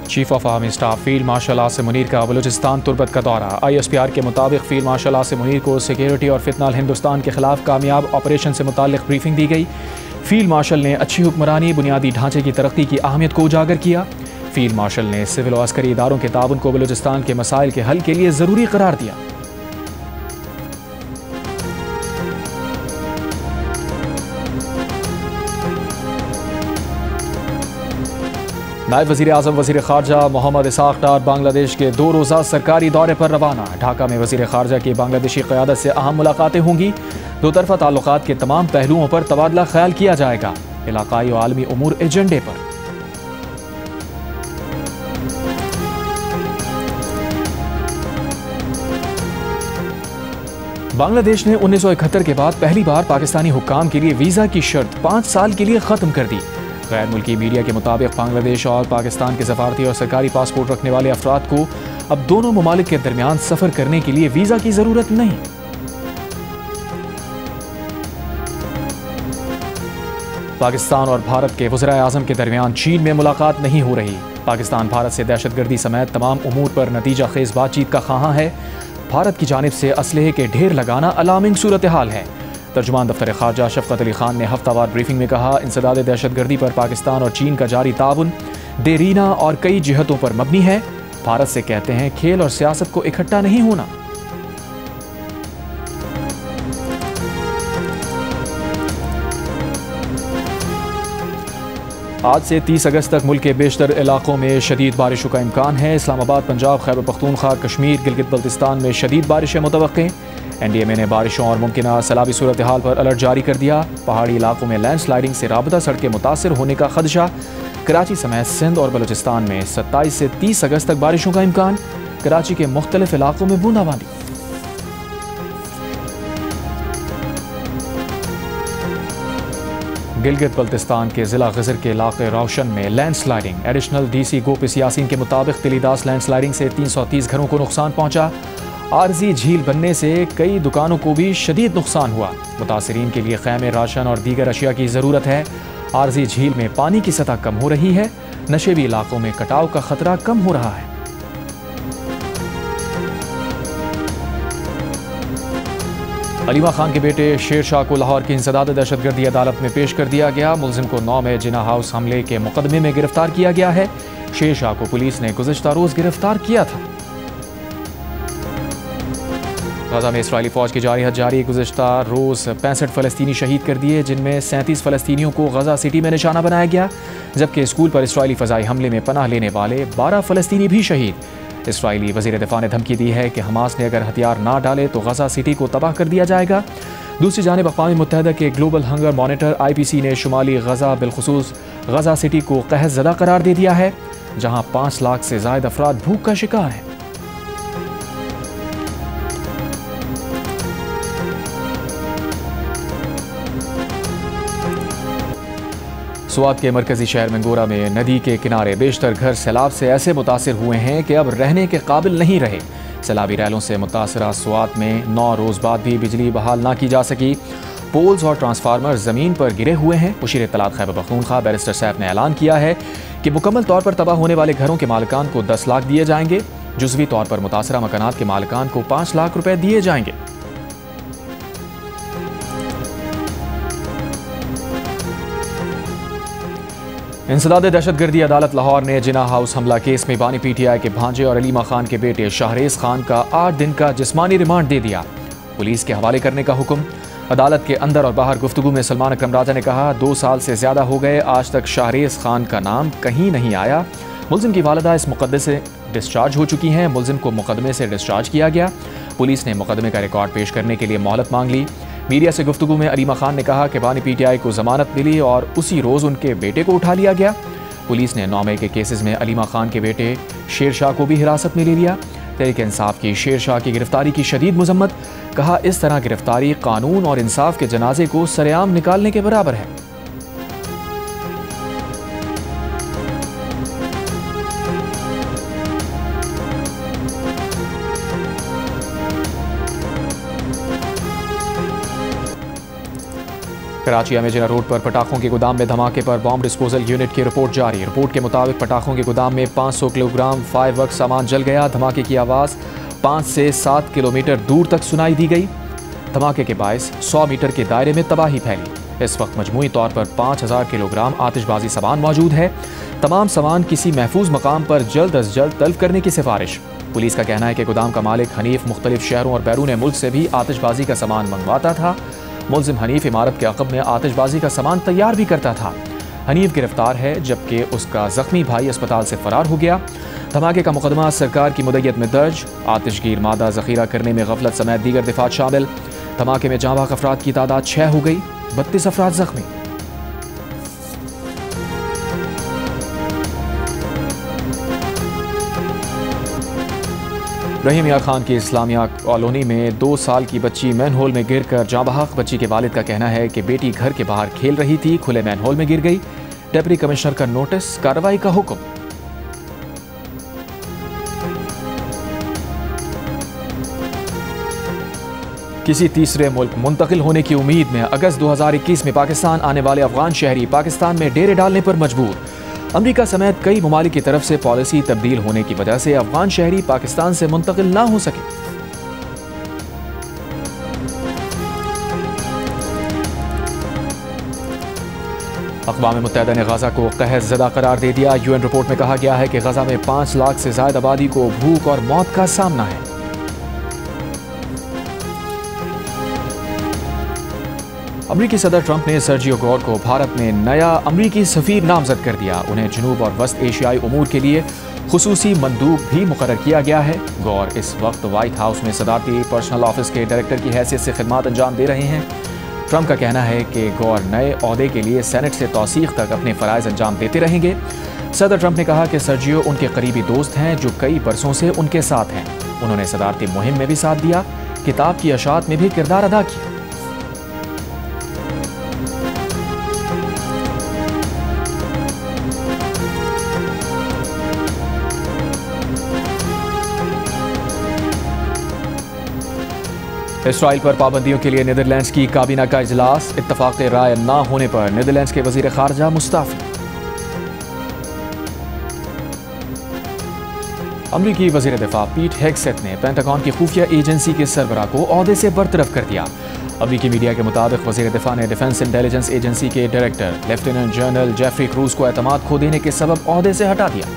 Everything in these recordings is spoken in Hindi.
Chief of army staff field marshal Asim Munir का बलूचिस्तान तुर्बत का दौरा। ISPR के मुताबिक फील्ड मार्शल आसिम मुनीर को सिक्योरिटी और फितनाल हिंदुस्तान के खिलाफ कामयाब ऑपरेशन से मुताल्लिक ब्रीफिंग दी गई। फील्ड मार्शल ने अच्छी हुक्मरानी, बुनियादी ढांचे की तरक्की की अहमियत को उजागर किया। फील्ड मार्शल ने सिविल और अस्करी इदारों के ताउन को बलूचिस्तान के मसाइल के हल के लिए ज़रूरी करार दिया। नायब वज़ीर आज़म वज़ीर ख़ारजा मोहम्मद इसाक़ डार बांग्लादेश के 2 रोज़ा सरकारी दौरे पर रवाना। ढाका में वज़ीर ख़ारजा की बांग्लादेशी क़यादत से अहम मुलाकातें होंगी। दो तरफ़ा ताल्लुक़ात के तमाम पहलुओं पर तबादला ख्याल किया जाएगा। इलाक़ाई और आलमी उमूर एजेंडे पर। बांग्लादेश ने 1971 के बाद पहली बार पाकिस्तानी हुक्काम के लिए वीज़ा की शर्त 5 साल के लिए ख़त्म कर दी। गैर मुल्की मीडिया के मुताबिक बांग्लादेश और पाकिस्तान के सफारती और सरकारी पासपोर्ट रखने वाले अफराद को अब दोनों ममालिक के दरमियान सफ़र करने के लिए वीज़ा की ज़रूरत नहीं। पाकिस्तान और भारत के वज़ीर आज़म के दरमियान चीन में मुलाकात नहीं हो रही। पाकिस्तान भारत से दहशतगर्दी समेत तमाम उमूर पर नतीजा खेज बातचीत का ख़्वाहां है। भारत की जानिब से असलहे के ढेर लगाना अलार्मिंग सूरत हाल है। तर्जुमान दफ्तर ख़ारजा शफ़क़त अली खान ने हफ्तावार ब्रीफिंग में कहा, इंसदाद दहशतगर्दी पर पाकिस्तान और चीन का जारी ताउन देरीना और कई जिहतों पर मबनी है। भारत से कहते हैं खेल और सियासत को इकट्ठा नहीं होना। आज से 30 अगस्त तक मुल्क के बेशतर इलाकों में शदीद बारिशों का इम्कान है। इस्लामाबाद, पंजाब, खैबर पख्तूनख्वा, कश्मीर, गिलगित बल्तिस्तान में शदीद बारिशें मुतवक्के। NDMA ने बारिशों और मुमकिन सैलाबी सूरत हाल पर अलर्ट जारी कर दिया। पहाड़ी इलाकों में लैंडस्लाइडिंग से राबता सड़कें मुतासर होने का खदशा। कराची समेत सिंध और बलूचिस्तान में 27 से 30 अगस्त तक बारिशों का इम्कान। कराची के मुख्तलिफ इलाकों में बूंदाबांदी। गिलगित बल्तिस्तान के जिला गजर के इलाके रोशन में लैंडस्लाइडिंग। एडिशनल DC गोपिस यासीन के मुताबिक तिलीदास लैंडस्लाइडिंग से 330 घरों को नुकसान पहुंचा। आरजी झील बनने से कई दुकानों को भी शदीद नुकसान हुआ। मुतासरीन के लिए खैमे, राशन और दीगर अशिया की ज़रूरत है। आरजी झील में पानी की सतह कम हो रही है। नशेबी इलाकों में कटाव का खतरा कम हो रहा है। अलीमा खान के बेटे शेर शाह को लाहौर की इंसदाद दहशतगर्दी अदालत में पेश कर दिया गया। मुलजिम को 9 में जिना हाउस हमले के मुकदमे में गिरफ्तार किया गया है। शेर शाह को पुलिस ने गुज़िश्ता रोज़ गिरफ्तार किया था। गजा में इसराइली फौज की जारी हजारी गुज़िश्ता रोज़ 65 फ़लस्तीनी शहीद कर दिए, जिनमें 37 फ़लस्तीनियों को गजा सिटी में निशाना बनाया गया, जबकि स्कूल पर इसराइली फ़ज़ाई हमले में पनाह लेने वाले 12 फ़लस्तीनी भी शहीद। इसराइली वज़ीर दिफ़ा ने धमकी दी है कि हमास ने अगर हथियार ना डाले तो गजा सिटी को तबाह कर दिया जाएगा। दूसरी जानिब अक़वाम मुत्तहिदा के ग्लोबल हंगर मॉनिटर IPC ने शुमाली गजा बिलखुसूस गजा सिटी को कहर ज़दा करार दे दिया है, जहाँ 5 लाख से ज़ायद अफराद भूख का शिकार हैं। स्वात के मरकजी शहर मंगोरा में नदी के किनारे बेशतर घर सैलाब से ऐसे मुतासिर हुए हैं कि अब रहने के काबिल नहीं रहे। सैलाबी रैलों से मुतासरा स्वात में 9 रोज़ बाद भी बिजली बहाल ना की जा सकी। पोल्स और ट्रांसफार्मर ज़मीन पर गिरे हुए हैं। मुशीर इत्तलात खैबर पख्तूनख्वा बैरिस्टर सैफ ने ऐलान किया है कि मुकम्मल तौर पर तबाह होने वाले घरों के मालिकान को 10 लाख दिए जाएंगे। जुज़वी तौर पर मुतासरा मकानात के मालिकान को 5 लाख रुपए दिए जाएंगे। इंसदाद दहशतगर्दी अदालत लाहौर ने जिना हाउस हमला केस में बानी PTI के भांजे और अलीमा खान के बेटे शाहरेज खान का 8 दिन का जिस्मानी रिमांड दे दिया। पुलिस के हवाले करने का हुक्म। अदालत के अंदर और बाहर गुफ्तगू में सलमान अकरम राजा ने कहा, 2 साल से ज़्यादा हो गए, आज तक शाहरेज खान का नाम कहीं नहीं आया। मुलजिम की वालिदा इस मुकदमे से डिस्चार्ज हो चुकी हैं। मुलजिम को मुकदमे से डिस्चार्ज किया गया। पुलिस ने मुकदमे का रिकॉर्ड पेश करने के लिए मोहलत मांग ली। मीडिया से गुफ्तगू में अलीमा खान ने कहा कि बानी PTI को जमानत मिली और उसी रोज़ उनके बेटे को उठा लिया गया। पुलिस ने 9 मई के केसेस में अलीमा खान के बेटे शेर शाह को भी हिरासत में ले लिया। तहरीक इंसाफ की शेर शाह की गिरफ्तारी की शदीद मजम्मत। कहा, इस तरह गिरफ्तारी कानून और इंसाफ के जनाजे को सरेआम निकालने के बराबर है। कराची अमेजिना रोड पर पटाखों के गोदाम में धमाके पर बॉम्ब डिस्पोजल यूनिट की रिपोर्ट जारी। रिपोर्ट के मुताबिक पटाखों के गोदाम में 500 किलोग्राम फायरवर्क सामान जल गया। धमाके की आवाज़ 5 से 7 किलोमीटर दूर तक सुनाई दी गई। धमाके के बायस 100 मीटर के दायरे में तबाही फैली। इस वक्त मजमूई तौर पर 5000 किलोग्राम आतिशबाजी सामान मौजूद है। तमाम सामान किसी महफूज मकाम पर जल्द अज जल्द तल्फ करने की सिफारिश। पुलिस का कहना है कि गोदाम का मालिक हनीफ मुख्तलिफ शहरों और बैरून मुल्क से भी आतिशबाजी का सामान मंगवाता था। मुलजिम हनीफ इमारत के अक़ब में आतिशबाजी का सामान तैयार भी करता था। हनीफ गिरफ्तार है जबकि उसका जख्मी भाई अस्पताल से फरार हो गया। धमाके का मुकदमा सरकार की मुद्दत में दर्ज। आतिशगीर मादा जखीरा करने में गफलत समेत दीगर दिफात शामिल। धमाके में जाँ बहक अफराद की तादाद 6 हो गई, 32 अफराद जख्मी। रहीम मियां खान की इस्लामिया कॉलोनी में 2 साल की बच्ची मैनहोल में गिरकर जाँ बहक। बच्ची के वालिद का कहना है कि बेटी घर के बाहर खेल रही थी, खुले मैनहोल में गिर गई। डिप्टी कमिश्नर का नोटिस, कार्रवाई का हुक्म। किसी तीसरे मुल्क मुंतकिल होने की उम्मीद में अगस्त 2021 में पाकिस्तान आने वाले अफगान शहरी पाकिस्तान में डेरे डालने पर मजबूर। अमरीका समेत कई ममालिक की तरफ से पॉलिसी तब्दील होने की वजह से अफगान शहरी पाकिस्तान से मुंतकिल ना हो सके। अक़वाम मुत्तहिदा ने गजा को कहर ज़दा करार दे दिया। यूएन रिपोर्ट में कहा गया है कि गजा में 5 लाख से ज्यादा आबादी को भूख और मौत का सामना है। अमरीकी सदर ट्रंप ने सर्जियो गौर को भारत में नया अमरीकी सफीर नामजद कर दिया। उन्हें जनूब और वस्त एशियाई उमूर के लिए खुसूसी मंदूब भी मुकर्रर किया गया है। गौर इस वक्त व्हाइट हाउस में सदारती पर्सनल ऑफिस के डायरेक्टर की हैसियत से खिदमत अंजाम दे रहे हैं। ट्रंप का कहना है कि गौर नए ओहदे के लिए सेनेट से तौसीक तक अपने फ़राइज़ अंजाम देते रहेंगे। सदर ट्रंप ने कहा कि सर्जियो उनके करीबी दोस्त हैं जो कई बरसों से उनके साथ हैं। उन्होंने सदारती मुहिम में भी साथ दिया, किताब की अशात में भी किरदार अदा किया। इसराइल पर पाबंदियों के लिए नीदरलैंड्स की काबीना का इजलास। इत्तफाक राय न होने पर नीदरलैंड्स के वजीर खारजा मुस्ताफी। अमरीकी वजीर दिफा पीट हेगसेथ ने पेंटागन की खुफिया एजेंसी के सरबराह को ओहदे से बरतरफ कर दिया। अमरीकी मीडिया के मुताबिक वजीर दिफा ने डिफेंस इंटेलिजेंस एजेंसी के director lieutenant general Jeffrey Kruse को एतमाद खो देने के सबब ओहदे से हटा दिया।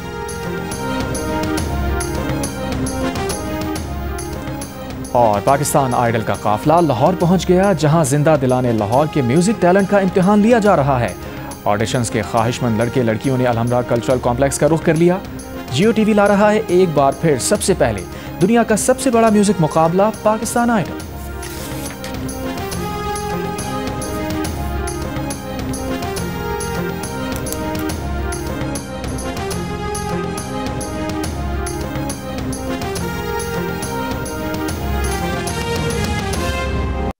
और पाकिस्तान आइडल का काफिला लाहौर पहुंच गया, जहां जिंदा दिलाने लाहौर के म्यूजिक टैलेंट का इम्तिहान लिया जा रहा है। ऑडिशंस के ख्वाहिशमंद लड़के लड़कियों ने अलहमरा कल्चरल कॉम्प्लेक्स का रुख कर लिया। जियो टीवी ला रहा है एक बार फिर सबसे पहले दुनिया का सबसे बड़ा म्यूजिक मुकाबला पाकिस्तान आइडल।